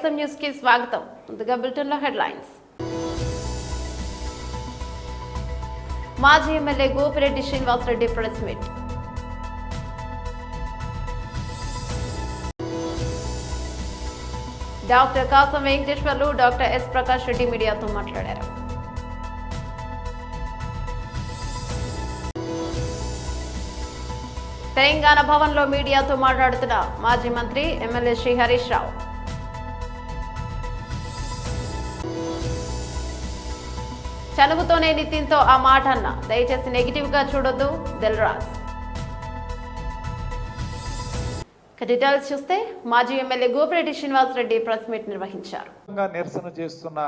YSM news కి స్వాగతం. ముందుగా బులెటిన్ లో హెడ్లైన్స్. మాజీ MLA Gopireddy Srinivasa Reddy press meet. Doctor Kasam Venkateswarlu, doctor S Prakash Reddy మీడియాతో మాట్లాడారు. తెలంగాణ భవన్ లో మీడియాతో మాట్లాడుతున్న మాజీ మంత్రి ఎమ్మెల్యే శ్రీ హరీష్ రావు. చనువుతోనే నితిన్తో ఆ మాట అన్న, దయచేసి నెగిటివ్ గా చూడొద్దు దిల్రాజ్. డీటెయిల్స్ చూస్తే మాజీ MLA Gopireddy Srinivasa Reddy press meet నిర్వహించారు. నిరసన చేస్తున్న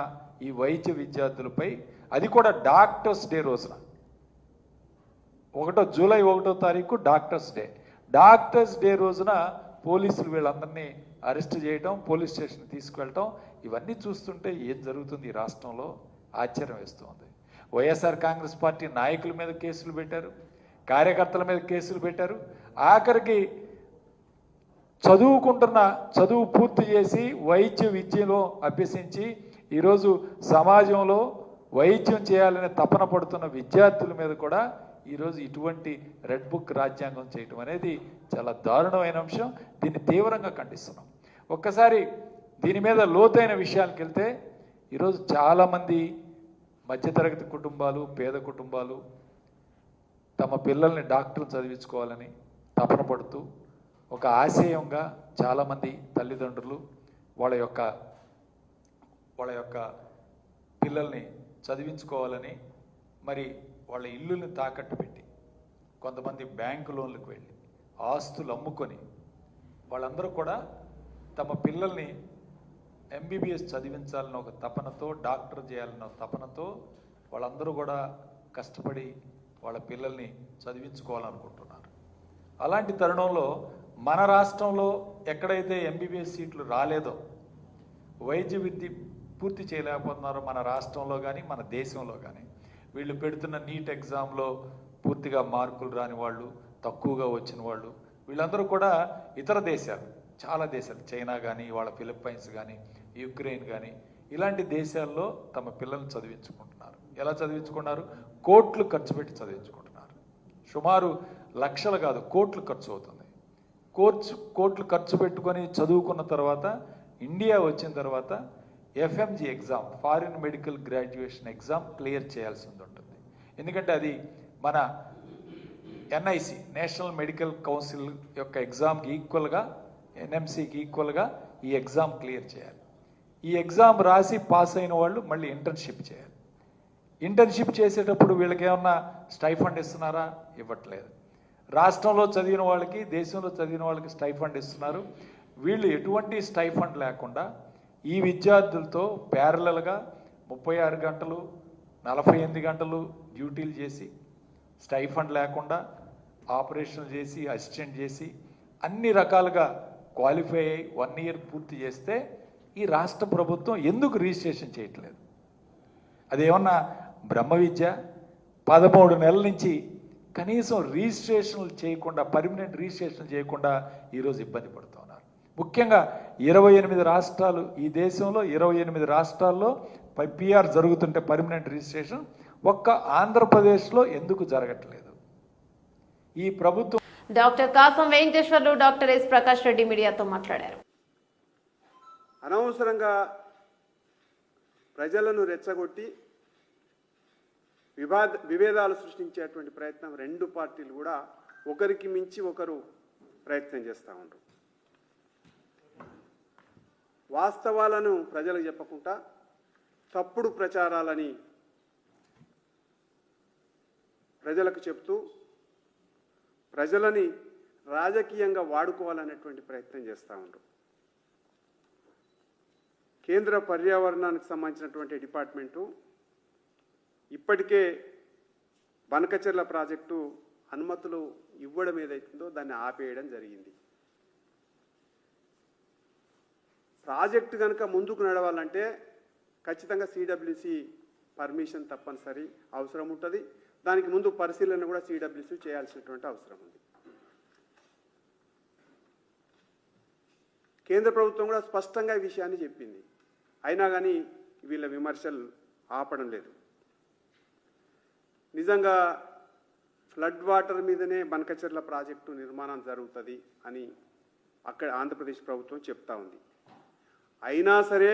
ఈ వైద్య విద్యార్థులపై, అది కూడా డాక్టర్స్ డే రోజున, జూలై 1వ తారీఖు డాక్టర్స్ డే రోజున పోలీసులు వీళ్ళందరినీ అరెస్ట్ చేయడం, పోలీస్ స్టేషన్ తీసుకువెళ్ళటం, ఇవన్నీ చూస్తుంటే ఏం జరుగుతుంది ఈ రాష్ట్రంలో ఆశ్చర్యం వేస్తుంది. వైఎస్ఆర్ కాంగ్రెస్ పార్టీ నాయకుల మీద కేసులు పెట్టారు, కార్యకర్తల మీద కేసులు పెట్టారు. ఆఖరికి చదువు పూర్తి చేసి వైద్య విద్యలో అభ్యసించి ఈరోజు సమాజంలో వైద్యం చేయాలనే తపన పడుతున్న విద్యార్థుల మీద కూడా ఈరోజు ఇటువంటి రెడ్ బుక్ రాజ్యాంగం చేయటం అనేది చాలా దారుణమైన అంశం. దీన్ని తీవ్రంగా ఖండిస్తున్నాం. ఒక్కసారి దీని మీద లోతైన విషయాలకు వెళ్తే, ఈరోజు చాలామంది మధ్యతరగతి కుటుంబాలు, పేద కుటుంబాలు తమ పిల్లల్ని డాక్టర్లు చదివించుకోవాలని తపన పడుతూ, ఒక ఆశయంగా చాలామంది తల్లిదండ్రులు వాళ్ళ యొక్క పిల్లల్ని చదివించుకోవాలని మరి వాళ్ళ ఇల్లుని తాకట్టు పెట్టి, కొంతమంది బ్యాంకు లోన్లకు వెళ్ళి ఆస్తులు అమ్ముకొని, వాళ్ళందరూ కూడా తమ పిల్లల్ని ఎంబీబీఎస్ చదివించాలన్న ఒక తపనతో, డాక్టర్ చేయాలన్న తపనతో వాళ్ళందరూ కూడా కష్టపడి వాళ్ళ పిల్లల్ని చదివించుకోవాలనుకుంటున్నారు. అలాంటి తరుణంలో మన రాష్ట్రంలో ఎక్కడైతే ఎంబీబీఎస్ సీట్లు రాలేదో, వైద్య విద్య పూర్తి చేయలేకపోతున్నారో మన రాష్ట్రంలో కానీ మన దేశంలో కానీ, వీళ్ళు పెడుతున్న నీట్ ఎగ్జామ్లో పూర్తిగా మార్కులు రాని వాళ్ళు, తక్కువగా వచ్చిన వాళ్ళు, వీళ్ళందరూ కూడా ఇతర దేశాలు, చాలా దేశాలు, చైనా కానీ, వాళ్ళ ఫిలిప్పైన్స్ కానీ, యుక్రెయిన్ కానీ, ఇలాంటి దేశాల్లో తమ పిల్లల్ని చదివించుకుంటున్నారు. ఎలా చదివించుకున్నారు? కోట్లు ఖర్చు పెట్టి చదివించుకుంటున్నారు. సుమారు లక్షలు కాదు, కోట్లు ఖర్చు అవుతుంది. కోట్లు ఖర్చు పెట్టుకొని చదువుకున్న తర్వాత ఇండియా వచ్చిన తర్వాత FMG exam, foreign medical graduation exam clear చేయాల్సి ఉంటుంది. ఎందుకంటే అది మన ఎన్ఐసి, నేషనల్ మెడికల్ కౌన్సిల్ యొక్క ఎగ్జామ్కి ఈక్వల్గా, ఎన్ఎంసీకి ఈక్వల్గా ఈ ఎగ్జామ్ క్లియర్ చేయాలి. ఈ ఎగ్జామ్ రాసి పాస్ అయిన వాళ్ళు మళ్ళీ ఇంటర్న్షిప్ చేయాలి. ఇంటర్న్షిప్ చేసేటప్పుడు వీళ్ళకి ఏమన్నా స్టైఫండ్ ఇస్తున్నారా? ఇవ్వట్లేదు. రాష్ట్రంలో చదివిన వాళ్ళకి, దేశంలో చదివిన వాళ్ళకి స్టైఫండ్ ఇస్తున్నారు. వీళ్ళు ఎటువంటి స్టైఫండ్ లేకుండా ఈ విద్యార్థులతో ప్యారలల్గా 36 గంటలు 48 గంటలు డ్యూటీలు చేసి, స్టైఫండ్ లేకుండా ఆపరేషన్ చేసి, అసిస్టెంట్ చేసి, అన్ని రకాలుగా క్వాలిఫై అయ్యి 1 ఇయర్ పూర్తి చేస్తే ఈ రాష్ట్ర ప్రభుత్వం ఎందుకు రిజిస్ట్రేషన్ చేయట్లేదు? అదేమన్నా బ్రహ్మ విద్య? 13 నెలల నుంచి కనీసం రిజిస్ట్రేషన్లు చేయకుండా, పర్మనెంట్ రిజిస్ట్రేషన్ చేయకుండా ఈరోజు ఇబ్బంది పడుతున్నారు. ముఖ్యంగా 28 రాష్ట్రాలు, ఈ దేశంలో 28 రాష్ట్రాల్లో పిఆర్ జరుగుతుంటే పర్మనెంట్ రిజిస్ట్రేషన్, ఒక్క ఆంధ్రప్రదేశ్లో ఎందుకు జరగట్లేదు? ఈ ప్రభుత్వం. Doctor Kasam Venkateswarlu, doctor S Prakash Reddy మీడియాతో మాట్లాడారు. అనవసరంగా ప్రజలను రెచ్చగొట్టి విభేదాలు సృష్టించేటువంటి ప్రయత్నం రెండు పార్టీలు కూడా ఒకరికి మించి ఒకరు ప్రయత్నం చేస్తూ ఉంటారు. వాస్తవాలను ప్రజలకు చెప్పకుండా తప్పుడు ప్రచారాలని ప్రజలకు చెప్తూ ప్రజలని రాజకీయంగా వాడుకోవాలనేటువంటి ప్రయత్నం చేస్తూ ఉంటారు. కేంద్ర పర్యావరణానికి సంబంధించినటువంటి డిపార్ట్మెంటు ఇప్పటికే బనకచెర్ల ప్రాజెక్టు అనుమతులు ఇవ్వడం ఏదైతుందో దాన్ని ఆపేయడం జరిగింది. ప్రాజెక్టు కనుక ముందుకు నడవాలంటే ఖచ్చితంగా సిడబ్ల్యూసి పర్మిషన్ తప్పనిసరి అవసరం ఉంటుంది. దానికి ముందు పరిశీలన కూడా సిడబ్ల్యూసి చేయాల్సినటువంటి అవసరం ఉంది. కేంద్ర ప్రభుత్వం కూడా స్పష్టంగా ఈ విషయాన్ని చెప్పింది. అయినా కానీ వీళ్ళ విమర్శలు ఆపడం లేదు. నిజంగా ఫ్లడ్ వాటర్ మీదనే బనకచెర్ల ప్రాజెక్టు నిర్మాణం జరుగుతుంది అని అక్కడ ఆంధ్రప్రదేశ్ ప్రభుత్వం చెప్తా ఉంది. అయినా సరే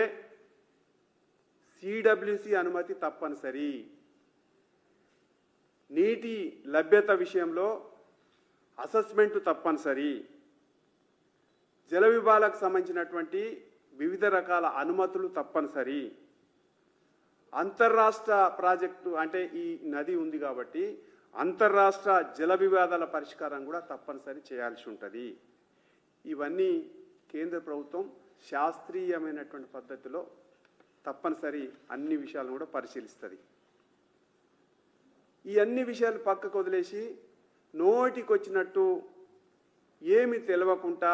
సిడబ్ల్యూసి అనుమతి తప్పనిసరి. నీటి లభ్యత విషయంలో అసెస్మెంట్ తప్పనిసరి. జల విభాగాలకు సంబంధించినటువంటి వివిధ రకాల అనుమతులు తప్పనిసరి. అంతర్రాష్ట్ర ప్రాజెక్టు అంటే ఈ నది ఉంది కాబట్టి అంతర్రాష్ట్ర జల వివాదాల పరిష్కారం కూడా తప్పనిసరి చేయాల్సి ఉంటుంది. ఇవన్నీ కేంద్ర ప్రభుత్వం శాస్త్రీయమైనటువంటి పద్ధతిలో తప్పనిసరి అన్ని విషయాలను కూడా పరిశీలిస్తుంది. ఈ అన్ని విషయాలు పక్కకు వదిలేసి నోటికొచ్చినట్టు ఏమి తెలవకుండా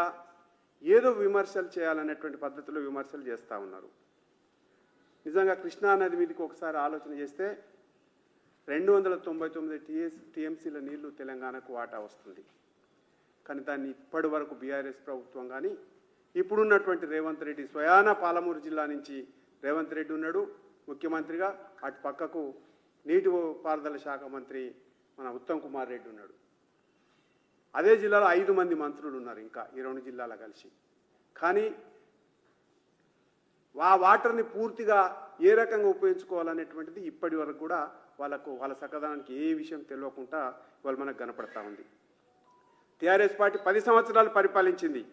ఏదో విమర్శలు చేయాలనేటువంటి పద్ధతిలో విమర్శలు చేస్తూ ఉన్నారు. నిజంగా కృష్ణానది మీదకి ఒకసారి ఆలోచన చేస్తే 299 టీఎంసీల నీళ్లు తెలంగాణకు వాటా వస్తుంది. కానీ దాన్ని ఇప్పటి వరకు బీఆర్ఎస్ ప్రభుత్వం కానీ ఇప్పుడున్నటువంటి రేవంత్ రెడ్డి స్వయాన పాలమూరు జిల్లా నుంచి రేవంత్ రెడ్డి ఉన్నాడు ముఖ్యమంత్రిగా, అటు పక్కకు నీటిపారుదల శాఖ మంత్రి మన ఉత్తమ్ కుమార్ రెడ్డి ఉన్నాడు. అదే జిల్లాలో 5 మంది మంత్రులు ఉన్నారు ఇంకా ఈ 2 జిల్లాల కలిసి. కానీ ఆ వాటర్ని పూర్తిగా ఏ రకంగా ఉపయోగించుకోవాలనేటువంటిది ఇప్పటి వరకు కూడా వాళ్ళ సకదానానికి ఏ విషయం తెలియకుండా వాళ్ళు మనకు కనపడతా ఉంది. టీఆర్ఎస్ పార్టీ 10 సంవత్సరాలు పరిపాలించింది.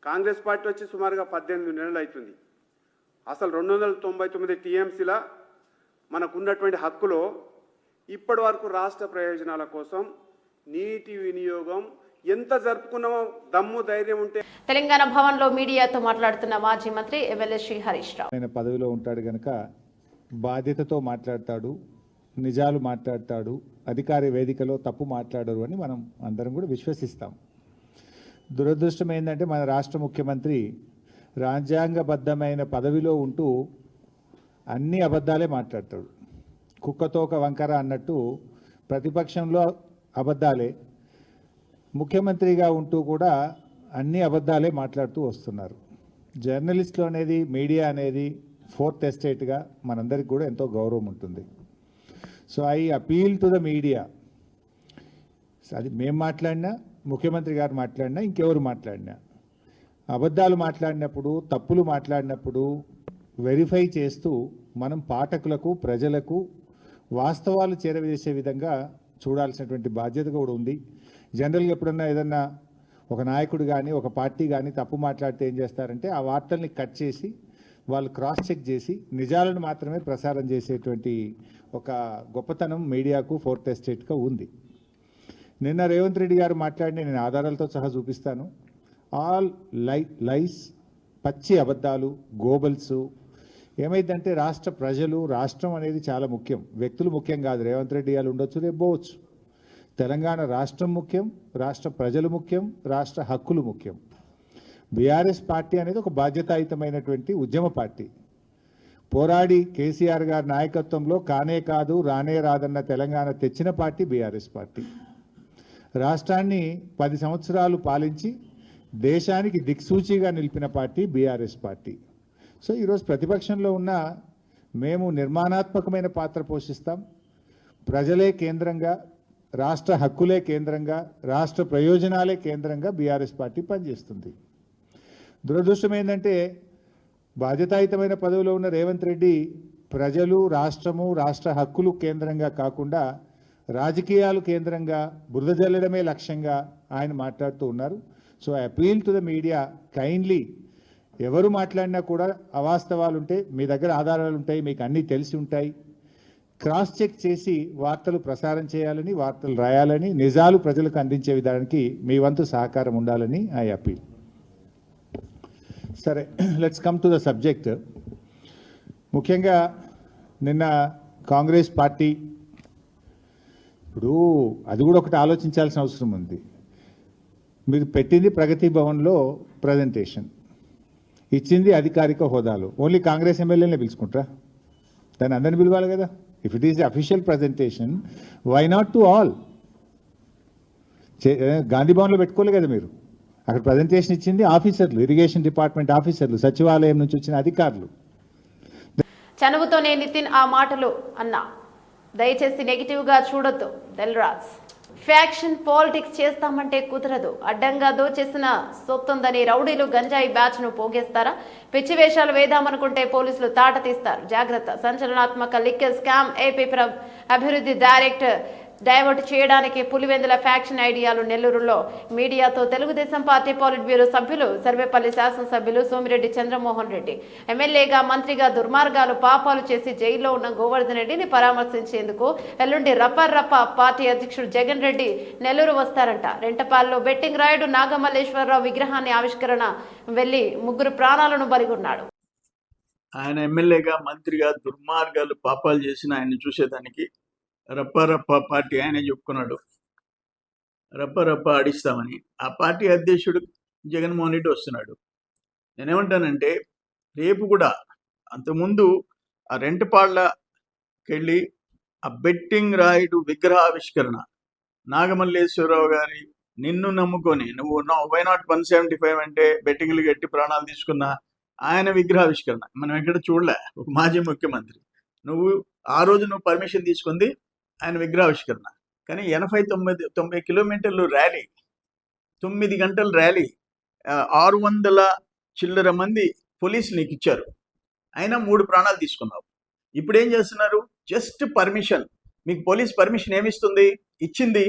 కాంగ్రెస్ పార్టీ వచ్చి సుమారుగా 18 నెలలు అవుతుంది. అసలు 299 టీఎంసీల మనకున్నటువంటి హక్కులో ఇప్పటి వరకు రాష్ట్ర ప్రయోజనాల కోసం నీటి వినియోగం ఎంత జరుపుకున్నామో దమ్ము ధైర్యం ఉంటే. తెలంగాణ భవన్ లో మీడియాతో మాట్లాడుతున్న మాజీ మంత్రి ఎమ్మెల్యే శ్రీ హరీష్ రావు ఆయన పదవిలో ఉంటాడు కనుక బాధ్యతతో మాట్లాడతాడు, నిజాలు మాట్లాడతాడు, అధికార వేదికలో తప్పు మాట్లాడరు అని మనం అందరం కూడా విశ్వసిస్తాం. దురదృష్టం ఏంటంటే మన రాష్ట్ర ముఖ్యమంత్రి రాజ్యాంగబద్ధమైన పదవిలో ఉంటూ అన్ని అబద్ధాలే మాట్లాడతాడు. కుక్కతోక వంకర అన్నట్టు ప్రతిపక్షంలో అబద్ధాలే, ముఖ్యమంత్రిగా ఉంటూ కూడా అన్ని అబద్ధాలే మాట్లాడుతూ వస్తున్నారు. జర్నలిస్టులు అనేది, మీడియా అనేది 4th ఎస్టేట్గా మనందరికి కూడా ఎంతో గౌరవం ఉంటుంది. So I appeal to the media. అది మేము మాట్లాడినా, ముఖ్యమంత్రి గారు మాట్లాడినా, ఇంకెవరు మాట్లాడినా, అబద్ధాలు మాట్లాడినప్పుడు, తప్పులు మాట్లాడినప్పుడు వెరిఫై చేస్తూ మనం పాఠకులకు, ప్రజలకు వాస్తవాలు చేరవేసే విధంగా చూడాల్సినటువంటి బాధ్యత కూడా ఉంది. జనరల్గా ఎప్పుడన్నా ఏదన్నా ఒక నాయకుడు కానీ ఒక పార్టీ కానీ తప్పు మాట్లాడితే ఏం చేస్తారంటే ఆ వార్తల్ని కట్ చేసి వాళ్ళు క్రాస్ చెక్ చేసి నిజాలను మాత్రమే ప్రసారం చేసేటువంటి ఒక గొప్పతనం మీడియాకు 4th ఎస్టేట్గా ఉంది. నిన్న రేవంత్ రెడ్డి గారు మాట్లాడిన నేను ఆధారాలతో సహా చూపిస్తాను. ఆల్ లైస్, పచ్చి అబద్ధాలు, గోబల్స్. ఏమైందంటే రాష్ట్ర ప్రజలు, రాష్ట్రం అనేది చాలా ముఖ్యం, వ్యక్తులు ముఖ్యం కాదు. రేవంత్ రెడ్డి గారు ఉండొచ్చు, రేపు పోవచ్చు. తెలంగాణ రాష్ట్రం ముఖ్యం, రాష్ట్ర ప్రజలు ముఖ్యం, రాష్ట్ర హక్కులు ముఖ్యం. బీఆర్ఎస్ పార్టీ అనేది ఒక బాధ్యతాయుతమైనటువంటి ఉద్యమ పార్టీ. పోరాడి కేసీఆర్ గారి నాయకత్వంలో కానే కాదు రానే రాదన్న తెలంగాణ తెచ్చిన పార్టీ బీఆర్ఎస్ పార్టీ. రాష్ట్రాన్ని 10 సంవత్సరాలు పాలించి దేశానికి దిక్సూచిగా నిలిపిన పార్టీ బీఆర్ఎస్ పార్టీ. సో ఈరోజు ప్రతిపక్షంలో ఉన్న మేము నిర్మాణాత్మకమైన పాత్ర పోషిస్తాం. ప్రజలే కేంద్రంగా, రాష్ట్ర హక్కులే కేంద్రంగా, రాష్ట్ర ప్రయోజనాలే కేంద్రంగా బీఆర్ఎస్ పార్టీ పనిచేస్తుంది. దురదృష్టం ఏంటంటే బాధ్యతాయుతమైన పదవిలో ఉన్న రేవంత్ రెడ్డి ప్రజలు, రాష్ట్రము, రాష్ట్ర హక్కులు కేంద్రంగా కాకుండా రాజకీయాలు కేంద్రంగా, బురద జల్లడమే లక్ష్యంగా ఆయన మాట్లాడుతూ ఉన్నారు. So I appeal to the media, kindly ఎవరు మాట్లాడినా కూడా అవాస్తవాలు ఉంటే మీ దగ్గర ఆధారాలు ఉంటాయి, మీకు అన్నీ తెలిసి ఉంటాయి, క్రాస్ చెక్ చేసి వార్తలు ప్రసారం చేయాలని, వార్తలు రాయాలని, నిజాలు ప్రజలకు అందించే విధానానికి మీ వంతు సహకారం ఉండాలని ఐ అపీల్. సరే, let's come to the subject. ముఖ్యంగా నిన్న కాంగ్రెస్ పార్టీ, ఇప్పుడు అది కూడా ఒకటి ఆలోచించాల్సిన అవసరం ఉంది. మీరు పెట్టింది ప్రగతి భవన్లో ప్రజెంటేషన్, ఇచ్చింది అధికారిక హోదాలో. ఓన్లీ కాంగ్రెస్ ఎమ్మెల్యేనే పిలుచుకుంటారా? దాన్ని అందరిని పిలవాలి కదా. If it is the official presentation, why not to all? Gandhi భవన్లో పెట్టుకోలే కదా మీరు, అక్కడ ప్రజెంటేషన్ ఇచ్చింది ఆఫీసర్లు, ఇరిగేషన్ డిపార్ట్మెంట్ ఆఫీసర్లు, సచివాలయం నుంచి వచ్చిన అధికారులు. చనువుతోనే నితిన్ ఆ మాటలు అన్నా. దయచేసి నెగిటివ్గా చూడొద్దు దిల్రాజ్. ఫ్యాక్షన్ పాలిటిక్స్ చేస్తామంటే కుదరదు. అడ్డంగా దోచేసిన సొత్తుందని రౌడీలు గంజాయి బ్యాచ్ ను పోగేస్తారా? పిచ్చి వేషాలు వేద్దామనుకుంటే పోలీసులు తాట తీస్తారు. జాగ్రత్త. సంచలనాత్మక లిక్కర్ స్కామ్. ఏపీ అభివృద్ధి డైరెక్టర్ డైవర్ట్ చేయడానికి పులివెందుల ఫ్యాక్షన్ ఐడియాలు. నెల్లూరులో మీడియాతో తెలుగుదేశం పార్టీ పాలిట్ బ్యూరో సభ్యులు, సర్వేపల్లి శాసనసభ్యులు సోమిరెడ్డి చంద్రమోహన్ రెడ్డి ఎమ్మెల్యేగా, మంత్రిగా దుర్మార్గాలు పాపాలు చేసి జైల్లో ఉన్న గోవర్ధన్ రెడ్డిని పరామర్శించేందుకు ఎల్లుండి రప్ప పార్టీ అధ్యక్షుడు జగన్ రెడ్డి నెల్లూరు వస్తారంట. రెంటపాల్లో బెట్టింగ్ రాయుడు నాగమల్లేశ్వరరావు విగ్రహాన్ని ఆవిష్కరణ వెళ్లి 3 ప్రాణాలను బలిగొన్నాడు. ఆయన ఎమ్మెల్యేగా, మంత్రిగా దుర్మార్గాలు పాపాలు చేసిన ఆయన చూసేదానికి రప్ప పార్టీ ఆయనే చెప్పుకున్నాడు. రప్ప ఆడిస్తామని. ఆ పార్టీ అధ్యక్షుడు జగన్మోహన్ రెడ్డి వస్తున్నాడు. నేనేమంటానంటే రేపు కూడా అంతకుముందు ఆ రెంటపాళ్ళకెళ్ళి ఆ బెట్టింగ్ రాయుడు విగ్రహావిష్కరణ, నాగమల్లేశ్వరరావు గారి నిన్ను నమ్ముకొని నువ్వు వై నాట్ 175 అంటే బెట్టింగ్లు కట్టి ప్రాణాలు తీసుకున్న ఆయన విగ్రహావిష్కరణ మనం ఎక్కడ చూడలే. ఒక మాజీ ముఖ్యమంత్రి నువ్వు ఆ రోజు పర్మిషన్ తీసుకుంది ఆయన విగ్రహావిష్కరణ. కానీ 80-90 కిలోమీటర్లు ర్యాలీ, 9 గంటల ర్యాలీ, 600 చిల్లర మంది పోలీసులు నీకు ఇచ్చారు. అయినా 3 ప్రాణాలు తీసుకున్నావు. ఇప్పుడు ఏం చేస్తున్నారు? Just permission. మీకు పోలీస్ పర్మిషన్ ఏమిస్తుంది? ఇచ్చింది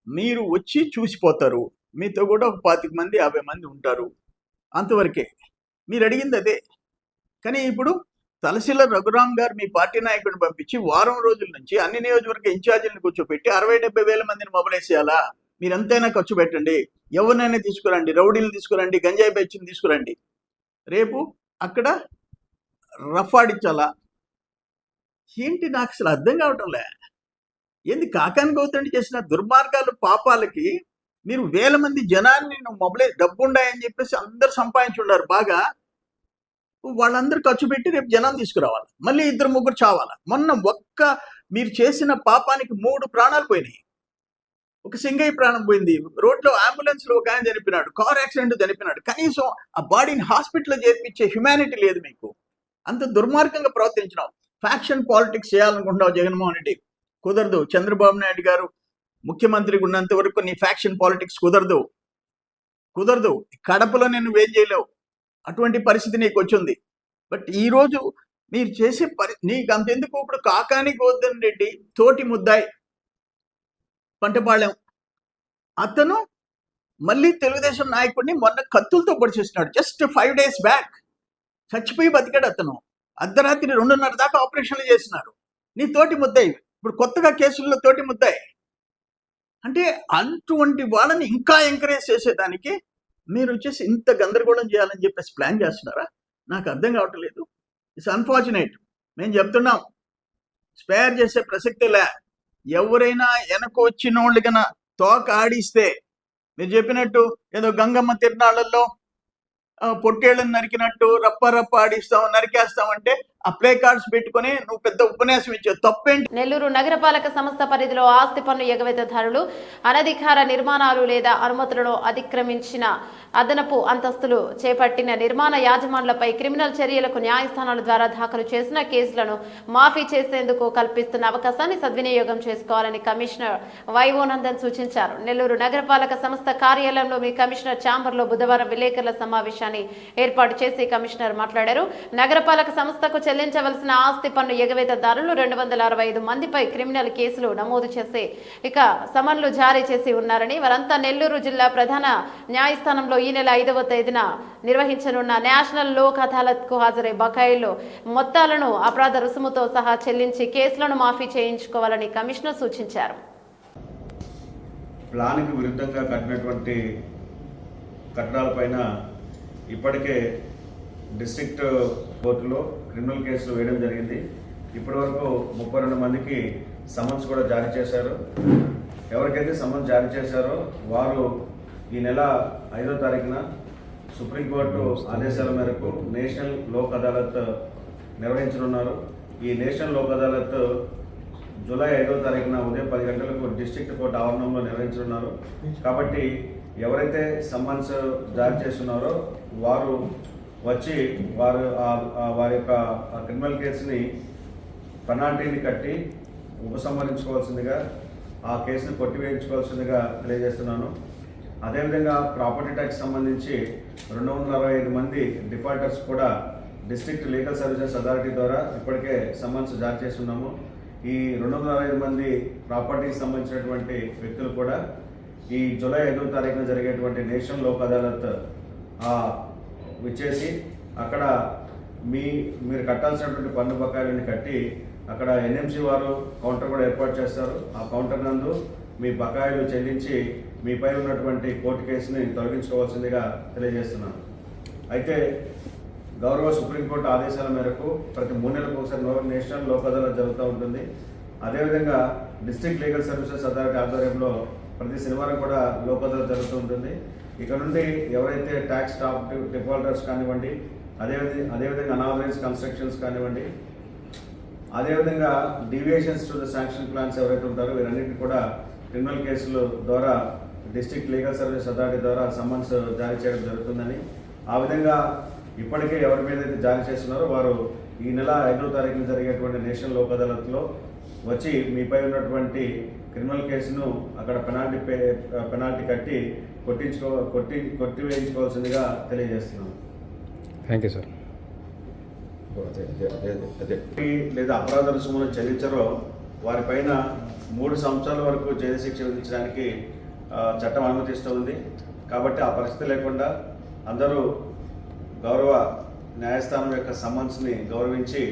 మీరు వచ్చి చూసిపోతారు. మీతో కూడా ఒక 25 మంది 50 మంది ఉంటారు, అంతవరకే. మీరు అడిగింది అదే. కానీ ఇప్పుడు తలశీల రఘురామ్ గారు మీ పార్టీ నాయకుడిని పంపించి వారం రోజుల నుంచి అన్ని నియోజకవర్గ ఇన్ఛార్జీలను కూర్చోపెట్టి 60-70 వేల మందిని మొబైలైజ్ చేయాలా? మీరు ఎంతైనా ఖర్చు పెట్టండి, ఎవరినైనా తీసుకురండి, రౌడీలు తీసుకురండి, గంజాయి బ్యాచ్ని తీసుకురండి, రేపు అక్కడ రఫ్ ఆడించాలా? ఏంటి నాకు అసలు అర్థం కావటంలే. ఏంది కాకాని గౌతండి చేసిన దుర్మార్గాలు పాపాలకి మీరు వేల మంది జనాన్ని మొబైలైజ్ డబ్బుండాయని చెప్పేసి అందరు సంపాదించున్నారు బాగా. వాళ్ళందరూ ఖర్చు పెట్టి రేపు జనం తీసుకురావాలి, మళ్ళీ 2-3 చావాలి. మొన్న మీరు చేసిన పాపానికి 3 ప్రాణాలు పోయినాయి. ఒక సింగయ్య ప్రాణం పోయింది, రోడ్లో అంబులెన్స్లో ఒక ఆయన చనిపోయినాడు, కార్ యాక్సిడెంట్ చనిపోయినాడు. కనీసం ఆ బాడీని హాస్పిటల్లో చేర్పించే హ్యుమానిటీ లేదు మీకు. అంత దుర్మార్గంగా ప్రవర్తించినావు. ఫ్యాక్షన్ పాలిటిక్స్ చేయాలనుకుంటున్నావు జగన్మోహన్ రెడ్డి, కుదరదు. చంద్రబాబు నాయుడు గారు ముఖ్యమంత్రిగా ఉన్నంత వరకు నీ ఫ్యాక్షన్ పాలిటిక్స్ కుదరదు. కడపలో నేను వేం చేయలేవు, అటువంటి పరిస్థితి నీకు వచ్చింది. బట్ ఈరోజు మీరు చేసే నీకు అంతెందుకు. ఇప్పుడు కాకాని గోవర్ధన్ రెడ్డి తోటి ముద్దాయి పంటపాళెం అతను మళ్ళీ తెలుగుదేశం నాయకుడిని మొన్న కత్తులతో పొడిచేసినాడు. జస్ట్ 5 days బ్యాక్ చచ్చిపోయి బతికాడు అతను. అర్ధరాత్రి 2:30 దాకా ఆపరేషన్లు చేసినారు. నీ తోటి ముద్దాయి ఇప్పుడు కొత్తగా కేసుల్లో తోటి ముద్దాయి. అంటే అటువంటి వాళ్ళని ఇంకా ఎంకరేజ్ చేసేదానికి మీరు వచ్చేసి ఇంత గందరగోళం చేయాలని చెప్పేసి ప్లాన్ చేస్తున్నారా? నాకు అర్థం కావట్లేదు. It's unfortunate. మేము చెప్తున్నాం, స్పేర్ చేసే ప్రసక్తే లే. ఎవరైనా వెనక వచ్చిన వాళ్ళు కన్నా తోక ఆడిస్తే, మీరు చెప్పినట్టు ఏదో గంగమ్మ తిరునాళ్ళల్లో పొట్టేళ్ళని నరికినట్టు రప్ప ఆడిస్తాం, నరికేస్తామంటే ఆ ప్లే కార్డ్స్ పెట్టుకుని నువ్వు పెద్ద ఉపన్యాసం ఇచ్చావు, తప్పేంటి? నెల్లూరు నగరపాలక సంస్థ పరిధిలో ఆస్తి పన్ను ఎగవేతదారులు అనధికార నిర్మాణాలు లేదా అనుమతులను అతిక్రమించిన అదనపు అంతస్తులు చేపట్టిన నిర్మాణ యాజమానులపై క్రిమినల్ చర్యలకు న్యాయస్థానాల ద్వారా దాఖలు చేసిన కేసులను మాఫీ చేసేందుకు కల్పిస్తున్న అవకాశాన్ని సద్వినియోగం చేసుకోవాలని కమిషనర్ వైవోనందన్ సూచించారు. నెల్లూరు నగరపాలక సంస్థ కార్యాలయంలోని కమిషనర్ ఛాంబర్లో బుధవారం విలేకరుల సమావేశాన్ని ఏర్పాటు చేసి కమిషనర్ మాట్లాడారు. నగరపాలక సంస్థకు చెల్లించవలసిన ఆస్తి పన్ను ఎగవేతదారులు 265 మందిపై క్రిమినల్ కేసులు నమోదు చేసి సమన్లు జారీ చేసి ఉన్నారని, వారంతా నెల్లూరు జిల్లా ప్రధాన న్యాయస్థానంలో ఈ నెల 5వ తేదీన నిర్వహించనున్న నేషనల్ లోక్ అదాలత్ కు హాజరై బకాయిలు మొత్తాలను అపరాధ రుసుముతో సహా చెల్లించి కేసులను మాఫీ చేయించుకోవాలని కమిషనర్ సూచించారు. ప్లాన్కి విరుద్ధంగా కట్టినటువంటి కట్టడాలపైన ఇప్పటికే డిస్ట్రిక్ట్ కోర్టులో క్రిమినల్ కేసులు వేయడం జరిగింది. ఇప్పటివరకు 32 మందికి సమన్స్ కూడా జారీ చేశారు. ఎవరికైతే సమన్స్ జారీ చేశారో వారు ఈ నెల 5వ తారీఖున సుప్రీంకోర్టు ఆదేశాల మేరకు నేషనల్ లోక్ అదాలత్ నిర్వహించనున్నారు. ఈ నేషనల్ లోక్ అదాలత్ జూలై 5వ తారీఖున ఉదయం 10 గంటలకు డిస్ట్రిక్ట్ కోర్టు ఆవరణంలో నిర్వహించనున్నారు. కాబట్టి ఎవరైతే సమ్మన్స్ జారీ చేస్తున్నారో వారు వచ్చి వారి యొక్క క్రిమినల్ కేసుని పెనాల్టీని కట్టి ఉపసంహరించుకోవాల్సిందిగా, ఆ కేసును కొట్టివేయించుకోవాల్సిందిగా తెలియజేస్తున్నాను. అదేవిధంగా ప్రాపర్టీ ట్యాక్స్ సంబంధించి 265 మంది డిఫాల్టర్స్ కూడా డిస్ట్రిక్ట్ లీగల్ సర్వీసెస్ అథారిటీ ద్వారా ఇప్పటికే సమ్మన్స్ జారీ చేస్తున్నాము. ఈ 265 మంది ప్రాపర్టీకి సంబంధించినటువంటి వ్యక్తులు కూడా ఈ జూలై 5వ తారీఖున జరిగేటువంటి నేషనల్ లోక్ అదాలత్ విచ్చేసి అక్కడ మీరు కట్టాల్సినటువంటి పన్ను బకాయిలను కట్టి అక్కడ ఎన్ఎంసీ వారు కౌంటర్ కూడా ఏర్పాటు చేస్తారు. ఆ కౌంటర్ నందు మీ బకాయిలు చెల్లించి మీపై ఉన్నటువంటి కోర్టు కేసుని తొలగించుకోవాల్సిందిగా తెలియజేస్తున్నాను. అయితే గౌరవ సుప్రీంకోర్టు ఆదేశాల మేరకు ప్రతి 3 నెలలకు ఒకసారి నేషనల్ లోక్ అదాలత్ జరుగుతూ ఉంటుంది. అదేవిధంగా డిస్ట్రిక్ట్ లీగల్ సర్వీసెస్ అథారిటీ ఆధ్వర్యంలో ప్రతి శనివారం కూడా లోక్ అదాలత్ జరుగుతూ ఉంటుంది. ఇక్కడ నుండి ఎవరైతే ట్యాక్స్ డిఫాల్టర్స్ కానివ్వండి, అదేవిధంగా అనాథరైజ్ కన్స్ట్రక్షన్స్ కానివ్వండి, అదేవిధంగా deviations to the sanction plans ఎవరైతే ఉంటారో వీరన్నింటినీ కూడా క్రిమినల్ కేసుల ద్వారా డిస్ట్రిక్ట్ లీగల్ సర్వీస్ అథారిటీ ద్వారా సమ్మన్స్ జారీ చేయడం జరుగుతుందని, ఆ విధంగా ఇప్పటికే ఎవరి మీద అయితే జారీ చేస్తున్నారో వారు ఈ నెల 5వ తారీఖున జరిగేటువంటి నేషనల్ లోక్ అదాలత్లో వచ్చి మీపై ఉన్నటువంటి క్రిమినల్ కేసును అక్కడ పెనాల్టీ కట్టి కొట్టివేయించుకోవాల్సిందిగా తెలియజేస్తున్నాను. Thank you sir. లేదా అపరాధ రుసుమును చెల్లించరో వారిపైన 3 సంవత్సరాల వరకు జైలు శిక్ష విధించడానికి చట్టం అనుమతిస్తూ ఉంది. కాబట్టి ఆ పరిస్థితి లేకుండా అందరూ గౌరవ న్యాయస్థానం యొక్క సమ్మన్స్ని గౌరవించి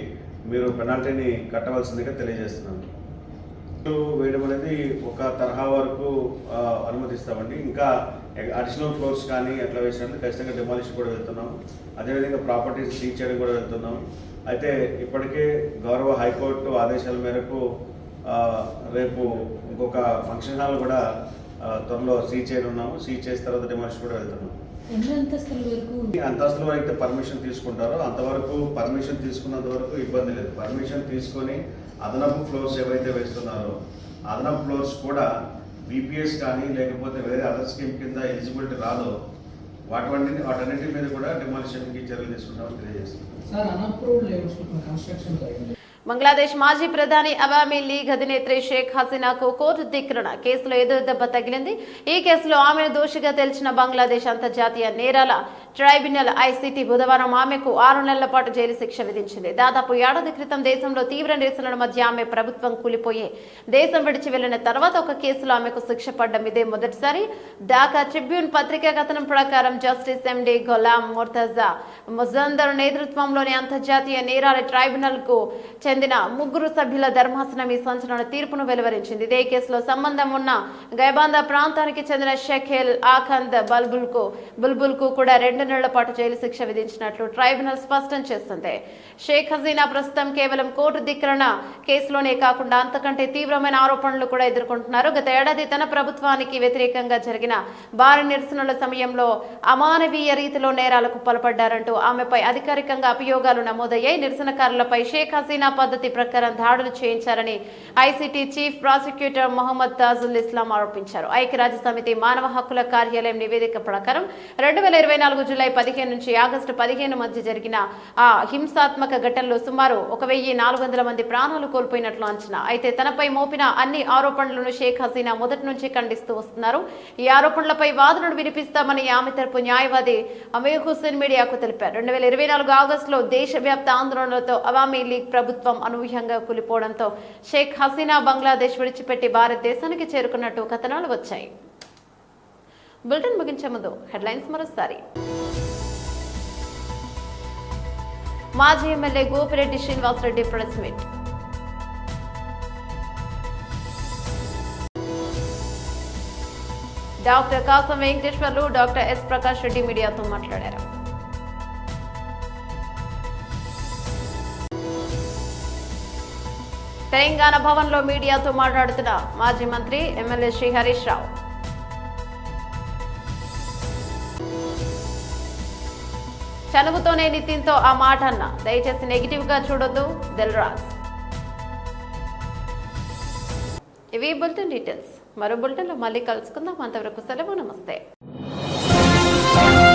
మీరు పెనాల్టీని కట్టవలసిందిగా తెలియజేస్తున్నాను. వేయడం అనేది ఒక తరహా వరకు అనుమతిస్తామండి. ఇంకా అడిషనల్ ఫ్లోర్స్ కానీ అట్లా వేసినప్పుడు ఖచ్చితంగా డెమాలిషన్ కూడా వెళ్తున్నాం. అదేవిధంగా ప్రాపర్టీస్ సీజ్ చేయడం కూడా వెళ్తున్నాం. అయితే ఇప్పటికే గౌరవ హైకోర్టు ఆదేశాల మేరకు రేపు ఇంకొక ఫంక్షన్ హాల్ కూడా త్వరలో సీజ్ చేయనున్నాము. సీజ్ చేసిన తర్వాత డెమాలిషన్ కూడా వెళ్తున్నాం. అంతస్తుల వరకు పర్మిషన్ తీసుకుంటారో అంతవరకు పర్మిషన్ తీసుకున్నంత వరకు ఇబ్బంది లేదు. పర్మిషన్ తీసుకొని అదనపు ఫ్లోర్స్ ఏవైతే వేస్తున్నారో అదనపు ఫ్లోర్స్ కూడా బీపీఎస్ కానీ లేకపోతే వేరే అదర్ స్కీమ్ కింద ఎలిజిబిలిటీ రాదో వాటన్నిటి మీద కూడా డెమాలిషన్కి చర్యలు తీసుకుంటామని తెలియజేస్తున్నాం. బంగ్లాదేశ్ మాజీ ప్రధాని అవామీ లీగ్ అధినేత్రి షేక్ హసీనాకు కోర్టు ధిక్కరణ కేసులో ఎదురు దెబ్బ తగిలింది. ఈ కేసులో ఆమెను దోషిగా తేల్చిన బంగ్లాదేశ్ అంతర్జాతీయ నేరాల ట్రైబ్యునల్ ఐసీటీ బుధవారం ఆమెకు 6 నెలల పాటు జైలు శిక్ష విధించింది. దాదాపు ఏడాది క్రితం దేశంలో తీవ్ర నిరసనల మధ్య ఆమె ప్రభుత్వం కూలిపోయి దేశం విడిచి వెళ్లిన తర్వాత ఒక కేసులో ఆమెకు శిక్ష పడ్డం ఇదే మొదటిసారి. ఢాకా ట్రిబ్యూన్ పత్రికా కథనం ప్రకారం జస్టిస్ ఎండి గులాం ముర్తజా ముజందర్ నేతృత్వంలోని అంతర్జాతీయ నేరాల ట్రైబ్యునల్ కు చెందిన 3 సభ్యుల ధర్మాసనం ఈ సంచలన తీర్పును వెలువరించింది. ఇదే కేసులో సంబంధం ఉన్న గైబాందా ప్రాంతానికి చెందిన షఖేల్ ఆఖంద్ బుల్బుల్ కు కూడా 2 నెలల పాటు జైలు శిక్ష విధించినట్లు ట్రైబ్యునల్ స్పష్టం చేస్తుంది. షేక్ హసీనా ప్రస్తుతం కేవలం కోర్టు ధిక్కరణ కేసులోనే కాకుండా అంతకంటే తీవ్రమైన ఆరోపణలు కూడా ఎదుర్కొంటున్నారు. గత ఏడాది తన ప్రభుత్వానికి వ్యతిరేకంగా జరిగిన భారీ నిరసనల సమయంలో అమానవీయ రీతిలో నేరాలకు పాల్పడ్డారంటూ ఆమెపై అధికారికంగా అభియోగాలు నమోదయ్యాయి. నిరసనకారులపై షేక్ హసీనా పద్ధతి ప్రకారం దాడులు చేయించారని ICT chief prosecutor Mohammed Tajul ఇస్లాం ఆరోపించారు. ఐక్యరాజ్య సమితి మానవ హక్కుల కార్యాలయం నివేదిక ప్రకారం 2024 జూలై 15 నుంచి ఆగస్టు 15 మధ్య జరిగిన ఆ హింసాత్మక ఘటనలో సుమారు 1400 మంది ప్రాణాలు కోల్పోయినట్లు అంచనా. అయితే తనపై మోపిన అన్ని ఆరోపణలను షేక్ హసీనా మొదటి నుంచి ఖండిస్తూ వస్తున్నారు. ఈ ఆరోపణలపై వాదనలు వినిపిస్తామని ఆమె తరపు న్యాయవాది అమీర్ హుస్సేన్ మీడియాకు తెలిపారు. 2024 ఆగస్టులో దేశవ్యాప్త ఆందోళనలతో అవామీ లీగ్ ప్రభుత్వం అనూహ్యంగా కూలిపోవడంతో షేక్ హసీనా బంగ్లాదేశ్ విడిచిపెట్టి భారతదేశానికి చేరుకున్నట్టు కథనాలు వచ్చాయి. బులెటిన్ ముగించే ముందు హెడ్లైన్స్ మరోసారి. మాజీ MLA Gopireddy Srinivasa Reddy press meet. Doctor Kasam Venkateswarlu, doctor S Prakash Reddy మీడియాతో మాట్లాడారు. తెలంగాణ భవన్లో మీడియాతో మాట్లాడుతున్న మాజీ మంత్రి ఎమ్మెల్యే శ్రీ హరీష్ రావు. చనుగుతోనే నితిన్తో ఆ మాట అన్న, దయచేసి నెగిటివ్ గా చూడొద్దు దిల్రాజ్. ఇవి బులెటిన్ డీటెయిల్స్. మరో బులెటిన్లో మళ్ళీ కలుసుకుందాం. అంతవరకు సెలవు. నమస్తే. న్యూస్.